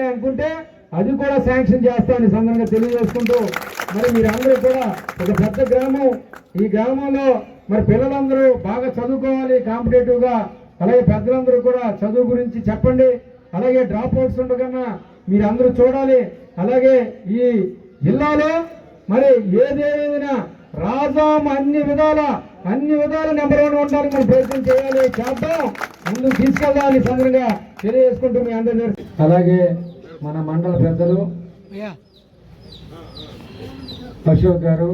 అనుకుంటే అది కూడా శాంక్షన్ చేస్తామని సందర్భంగా తెలియజేసుకుంటూ మరి మీరందరూ కూడా ఒక పెద్ద గ్రామం, ఈ గ్రామంలో మరి పిల్లలందరూ బాగా చదువుకోవాలి కాంపిటేటివ్ గా. అలాగే పెద్దలందరూ కూడా చదువు గురించి చెప్పండి. అలాగే డ్రాప్ అవుట్స్ ఉండకన్నా మీరందరూ చూడాలి. అలాగే ఈ జిల్లాలో మరి ఏదేదైనా రాజాం అన్ని విధాల నెంబర్ 1 ఉండడానికి మనం ప్రయత్నం చేయాలి, చేద్దాం, ముందుకు తీసుకెళ్దామని సందర్భంగా తెలియజేసుకుంటూ మీ అందరూ. అలాగే మన మండల పెద్దలు అశోక్ గారు,